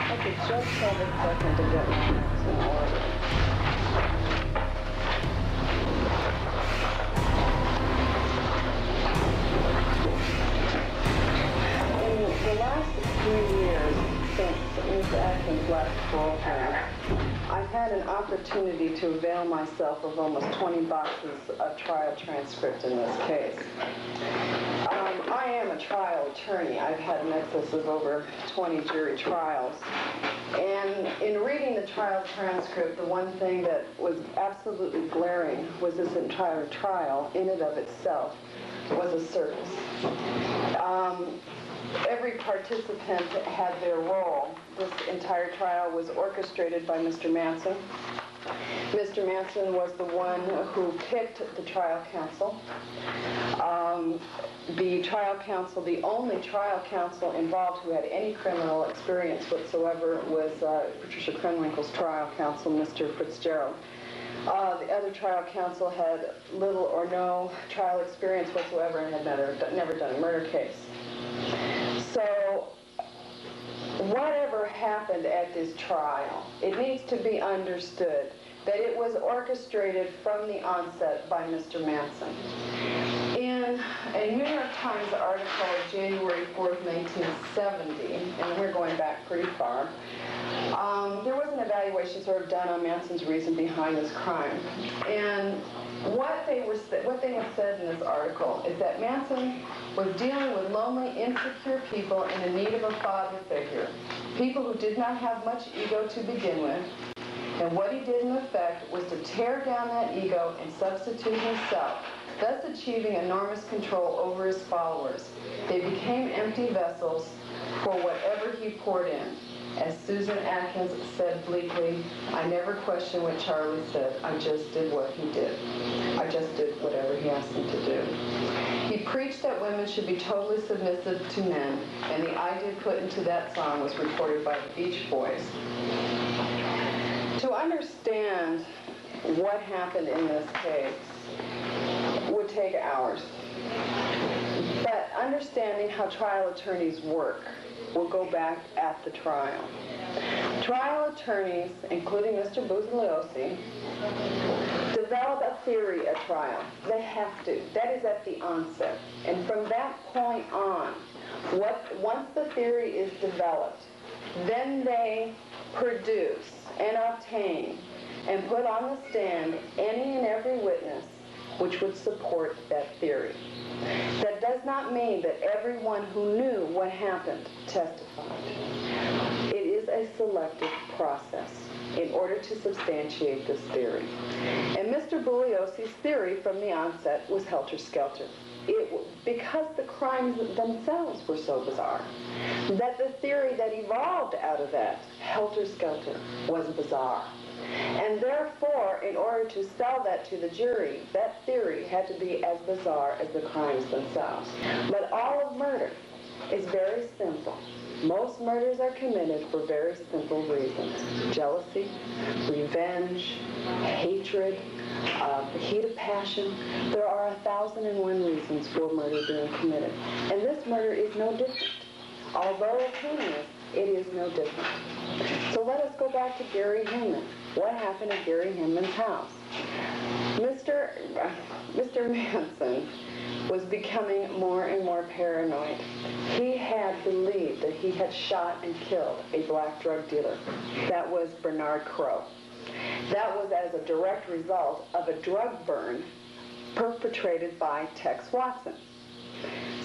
I could just have a second to get my notes in order. In the last few years since Ms. Atkins left parole hearing, I've had an opportunity to avail myself of almost 20 boxes of trial transcript in this case. I am a trial attorney. I've had an excess of over 20 jury trials. And in reading the trial transcript, the one thing that was absolutely glaring was this entire trial, in and of itself, was a circus. Every participant had their role. This entire trial was orchestrated by Mr. Manson. Mr. Manson was the one who picked the trial counsel. The trial counsel, the only trial counsel involved who had any criminal experience whatsoever was Patricia Krenwinkel's trial counsel, Mr. Fitzgerald. The other trial counsel had little or no trial experience whatsoever and had never done a murder case. So, whatever happened at this trial, it needs to be understood that it was orchestrated from the onset by Mr. Manson. In a New York Times article of January 4th, 1970, and we're going back pretty far, there was an evaluation sort of done on Manson's reason behind this crime. And what they had said in this article is that Manson was dealing with lonely, insecure people in need of a father figure, people who did not have much ego to begin with, and what he did in effect was to tear down that ego and substitute himself, thus achieving enormous control over his followers. They became empty vessels for whatever he poured in. As Susan Atkins said bleakly, I never questioned what Charlie said. I just did what he did. I just did whatever he asked me to do. He preached that women should be totally submissive to men, and the idea put into that song was recorded by the Beach Boys. To understand what happened in this case would take hours. But understanding how trial attorneys work will go back at the trial. Trial attorneys, including Mr. Bugliosi, develop a theory at trial. They have to. That is at the onset. And from that point on, once the theory is developed, then they produce and obtain and put on the stand any and every witness which would support that theory. That does not mean that everyone who knew what happened testified. It is a selective process in order to substantiate this theory. And Mr. Bugliosi's theory from the onset was Helter Skelter. Because the crimes themselves were so bizarre, that the theory that evolved out of that, Helter Skelter, was bizarre. And therefore, in order to sell that to the jury, that theory had to be as bizarre as the crimes themselves. But all of murder is very simple. Most murders are committed for very simple reasons. Jealousy, revenge, hatred, heat of passion. There are 1,001 reasons for murder being committed. And this murder is no different. Although heinous, it is no different. So let us go back to Gary Hinman. What happened at Gary Hinman's house? Mr. Manson was becoming more and more paranoid. He had believed that he had shot and killed a black drug dealer. That was Bernard Crowe. That was as a direct result of a drug burn perpetrated by Tex Watson.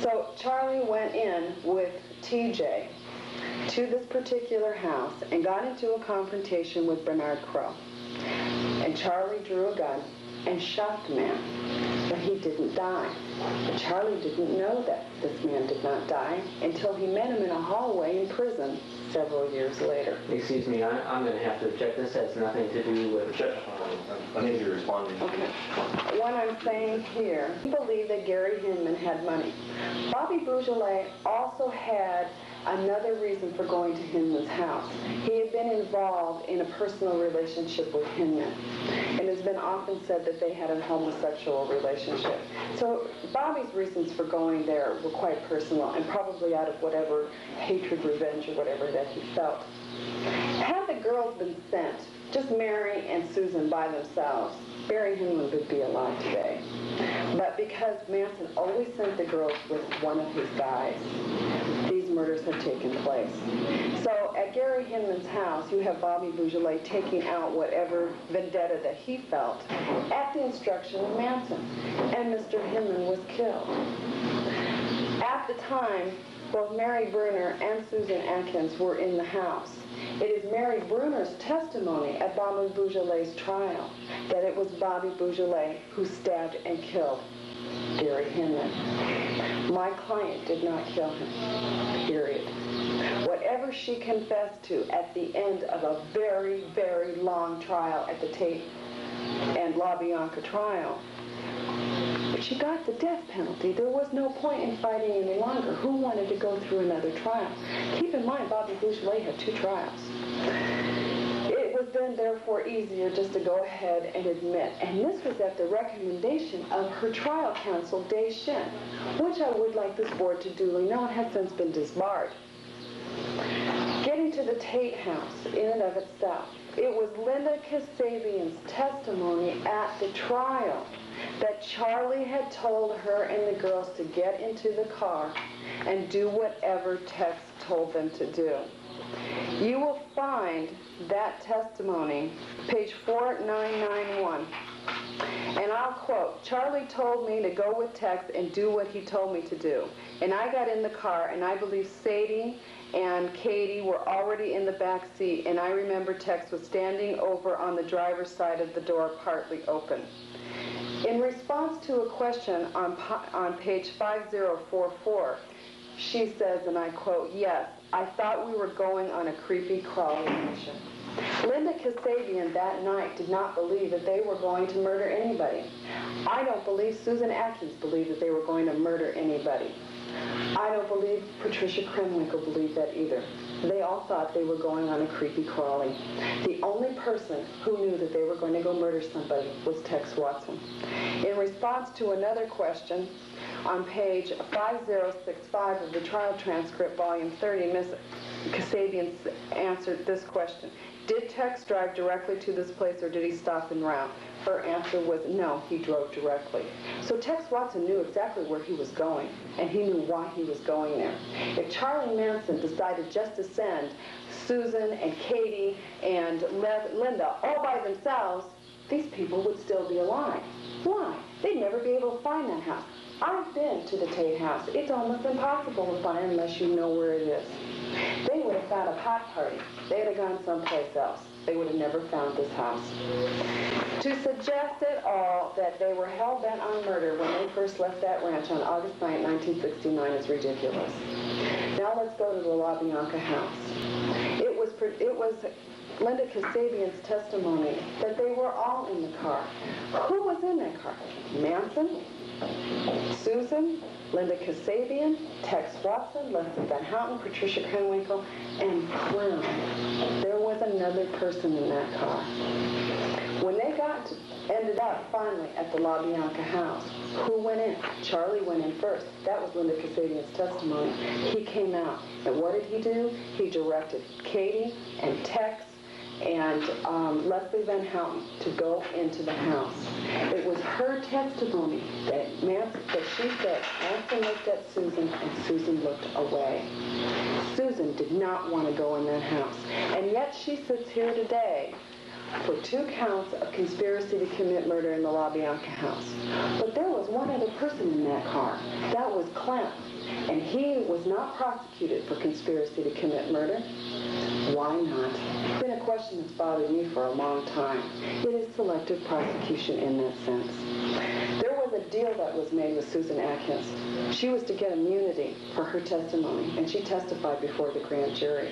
So Charlie went in with TJ to this particular house and got into a confrontation with Bernard Crowe. And Charlie drew a gun and shot the man, but he didn't die. But Charlie didn't know that this man did not die until he met him in a hallway in prison several years later. Excuse me, I'm going to have to object. This has nothing to do with... I need you to respond. Okay. What I'm saying here, he believed that Gary Hinman had money. Bobby Beaujolais also had another reason for going to Hinman's house. He had been involved in a personal relationship with Hinman, and it's been often said that they had a homosexual relationship. So Bobby's reasons for going there were quite personal, and probably out of whatever hatred, revenge, or whatever that he felt. Had the girls been sent, just Mary and Susan by themselves, Barry Hinman would be alive today. But because Manson always sent the girls with one of his guys, these murders have taken place. So at Gary Hinman's house, you have Bobby Beaujolais taking out whatever vendetta that he felt at the instruction of Manson, and Mr. Hinman was killed. At the time, both Mary Bruner and Susan Atkins were in the house. It is Mary Bruner's testimony at Bobby Beaujolais' trial that it was Bobby Beaujolais who stabbed and killed Gary Hinman. My client did not kill him, period. Whatever she confessed to at the end of a very, very long trial at the Tate and LaBianca trial, she got the death penalty. There was no point in fighting any longer. Who wanted to go through another trial? Keep in mind, Bobby Beaujolais had 2 trials. It was then, therefore, easier just to go ahead and admit. And this was at the recommendation of her trial counsel, Day Shin, which I would like this board to duly note has since been disbarred. Getting to the Tate house, in and of itself, it was Linda Kasabian's testimony at the trial that Charlie had told her and the girls to get into the car and do whatever Tex told them to do. You will find that testimony, page 4991. And I'll quote, "Charlie told me to go with Tex and do what he told me to do. And I got in the car, and I believe Sadie and Katie were already in the back seat, and I remember Tex was standing over on the driver's side of the door, partly open." In response to a question on page 5044, she says, and I quote, "Yes, I thought we were going on a creepy crawly mission." Linda Kasabian that night did not believe that they were going to murder anybody. I don't believe Susan Atkins believed that they were going to murder anybody. I don't believe Patricia Krenwinkel believed that either. They all thought they were going on a creepy crawly. The only person who knew that they were going to go murder somebody was Tex Watson. In response to another question, on page 5065 of the trial transcript, volume 30, Ms. Kasabian answered this question: "Did Tex drive directly to this place, or did he stop en route?" Her answer was no, he drove directly. So Tex Watson knew exactly where he was going, and he knew why he was going there. If Charlie Manson decided just to send Susan and Katie and Linda all by themselves, these people would still be alive. Why? They'd never be able to find that house. I've been to the Tate house. It's almost impossible to find unless you know where it is. They would have found a pot party. They'd have gone someplace else. They would have never found this house. To suggest at all that they were hell-bent on murder when they first left that ranch on August 9, 1969 is ridiculous. Now let's go to the LaBianca house. It was Linda Kasabian's testimony that they were all in the car. Who was in that car? Manson, Susan, Linda Kasabian, Tex Watson, Leslie Van Houten, Patricia Krenwinkel, and Clem. There was another person in that car. When they ended up finally at the LaBianca house, who went in? Charlie went in first. That was Linda Kasabian's testimony. He came out, and what did he do? He directed Katie and Tex and Leslie Van Houten to go into the house. It was her testimony that she said Manson looked at Susan and Susan looked away. Susan did not want to go in that house. And yet she sits here today for 2 counts of conspiracy to commit murder in the LaBianca house. But there was one other person in that car. That was Clem. And he was not prosecuted for conspiracy to commit murder. Why not? It's been a question that's bothered me for a long time. It is selective prosecution in that sense. There was a deal that was made with Susan Atkins. She was to get immunity for her testimony, and she testified before the grand jury.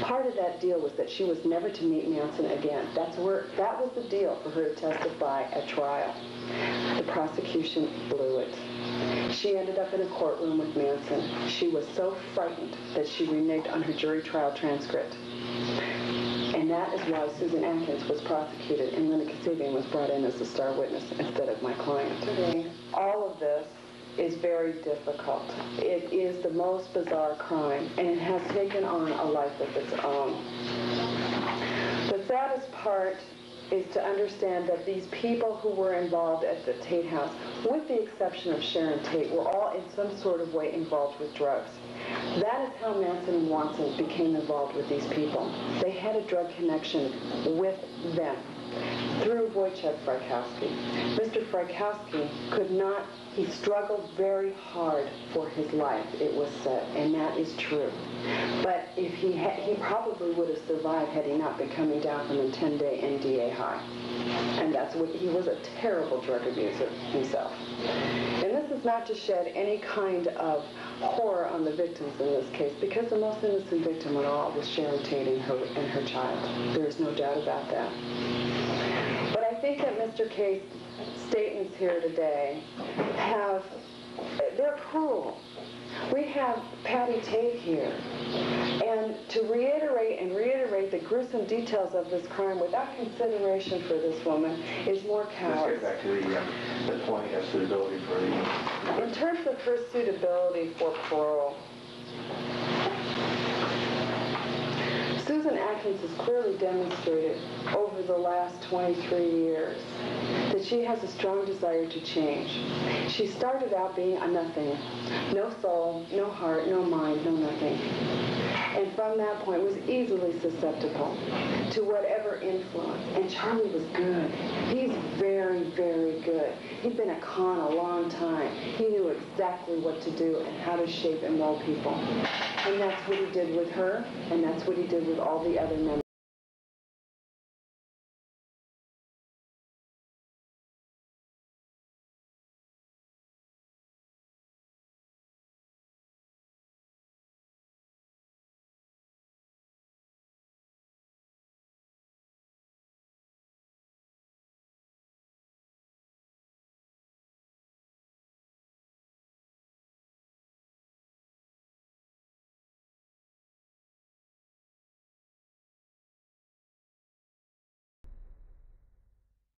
Part of that deal was that she was never to meet Manson again. That was the deal for her to testify at trial. The prosecution blew it. She ended up in a courtroom with Manson. She was so frightened that she reneged on her jury trial transcript. And that is why Susan Atkins was prosecuted and Linda Kasabian was brought in as a star witness instead of my client. All of this is very difficult. It is the most bizarre crime, and it has taken on a life of its own. The saddest part is to understand that these people who were involved at the Tate House, with the exception of Sharon Tate, were all in some sort of way involved with drugs. That is how Manson and Watson became involved with these people. They had a drug connection with them through Wojciech Frykowski. Mr. Frykowski could not, he struggled very hard for his life, it was said, and that is true. But if he probably would have survived had he not been coming down from a 10-day NDA high. And that's what, he was a terrible drug abuser himself. And this is not to shed any kind of horror on the victims in this case, because the most innocent victim at all was Sharon Tate and her child. There is no doubt about that. But I think that Mr. K's statements here today they're cruel. We have Patty Tate here, and to reiterate the gruesome details of this crime without consideration for this woman is more cowardice. Let's get back to the point of suitability for the... In terms of her suitability for parole, Susan Atkins has clearly demonstrated over the last 23 years that she has a strong desire to change. She started out being a nothing. No soul, no heart, no mind, no nothing. And from that point was easily susceptible to whatever influence. And Charlie was good. He's very, very good. He'd been a con a long time. He knew exactly what to do and how to shape and mold people. And that's what he did with her, and that's what he did with all the other members.